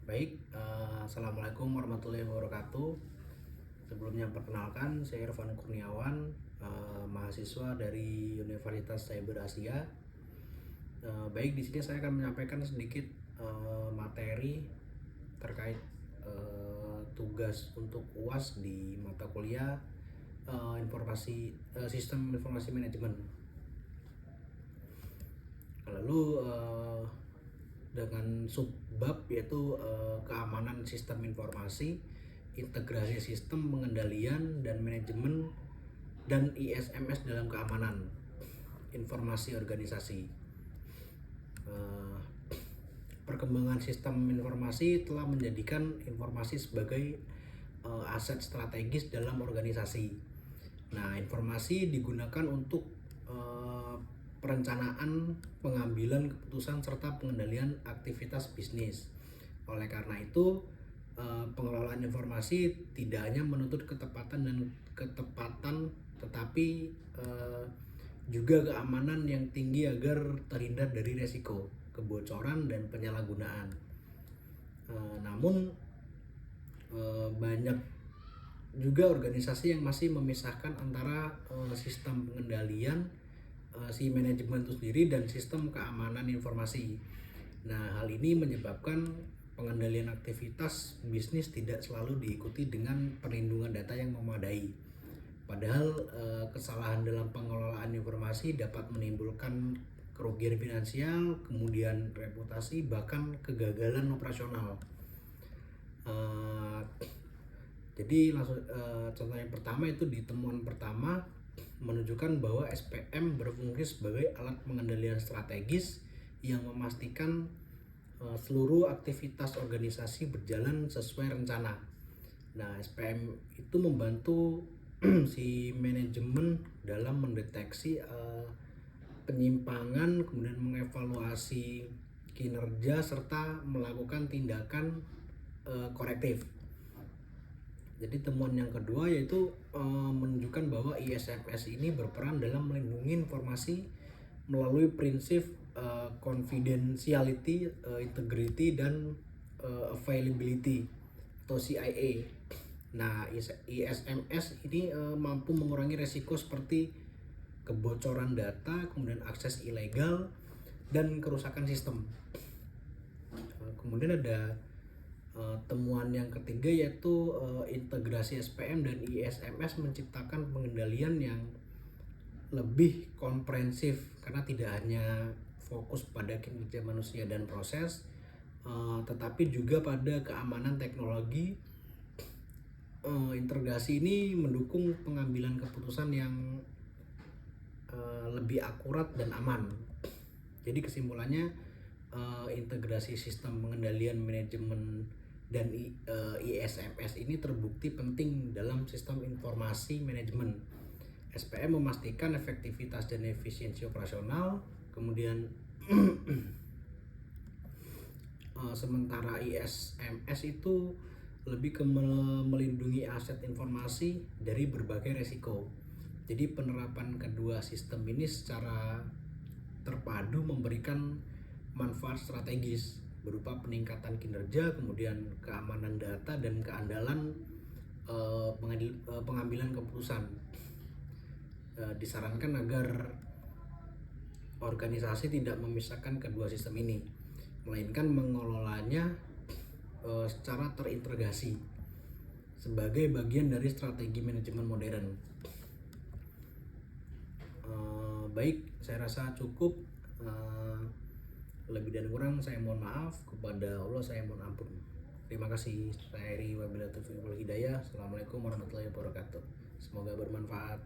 Assalamualaikum warahmatullahi wabarakatuh. Sebelumnya perkenalkan, saya Irfan Kurniawan, mahasiswa dari Universitas Cyber Asia. Di sini saya akan menyampaikan sedikit materi terkait tugas untuk UAS di mata kuliah Sistem Informasi Manajemen. Lalu dengan subbab yaitu keamanan sistem informasi, integrasi sistem pengendalian dan manajemen, dan ISMS dalam keamanan informasi organisasi. Perkembangan sistem informasi telah menjadikan informasi sebagai aset strategis dalam organisasi. Nah, informasi digunakan untuk perencanaan, pengambilan keputusan, serta pengendalian aktivitas bisnis. Oleh karena itu, pengelolaan informasi tidak hanya menuntut ketepatan, tetapi juga keamanan yang tinggi agar terhindar dari resiko kebocoran dan penyalahgunaan. Namun banyak juga organisasi yang masih memisahkan antara sistem pengendalian si manajemen itu sendiri dan sistem keamanan informasi. Nah, hal ini menyebabkan pengendalian aktivitas bisnis tidak selalu diikuti dengan perlindungan data yang memadai. Padahal kesalahan dalam pengelolaan informasi dapat menimbulkan kerugian finansial, kemudian reputasi, bahkan kegagalan operasional. Jadi contoh yang pertama itu di temuan pertama menunjukkan bahwa SPM berfungsi sebagai alat pengendalian strategis yang memastikan seluruh aktivitas organisasi berjalan sesuai rencana. Nah, SPM itu membantu si manajemen dalam mendeteksi penyimpangan, kemudian mengevaluasi kinerja, serta melakukan tindakan korektif. Jadi temuan yang kedua yaitu menunjukkan bahwa ISMS ini berperan dalam melindungi informasi melalui prinsip confidentiality, integrity, dan availability atau CIA. Nah, ISMS ini mampu mengurangi resiko seperti kebocoran data, kemudian akses ilegal, dan kerusakan sistem. Kemudian ada temuan yang ketiga yaitu integrasi SPM dan ISMS menciptakan pengendalian yang lebih komprehensif karena tidak hanya fokus pada kinerja manusia dan proses, tetapi juga pada keamanan teknologi. Integrasi ini mendukung pengambilan keputusan yang lebih akurat dan aman. Jadi kesimpulannya, integrasi sistem pengendalian manajemen dan ISMS ini terbukti penting dalam sistem informasi manajemen. SPM memastikan efektivitas dan efisiensi operasional, kemudian sementara ISMS itu lebih ke melindungi aset informasi dari berbagai resiko. Jadi penerapan kedua sistem ini secara terpadu memberikan manfaat strategis berupa peningkatan kinerja, kemudian keamanan data, dan keandalan pengambilan keputusan. Disarankan agar organisasi tidak memisahkan kedua sistem ini, melainkan mengelolanya secara terintegrasi sebagai bagian dari strategi manajemen modern. Saya rasa cukup. Lebih dan kurang saya mohon maaf, kepada Allah saya mohon ampun. Terima kasih. Saya Eri, wabillahi taufiq wal hidayah. Assalamualaikum warahmatullahi wabarakatuh. Semoga bermanfaat.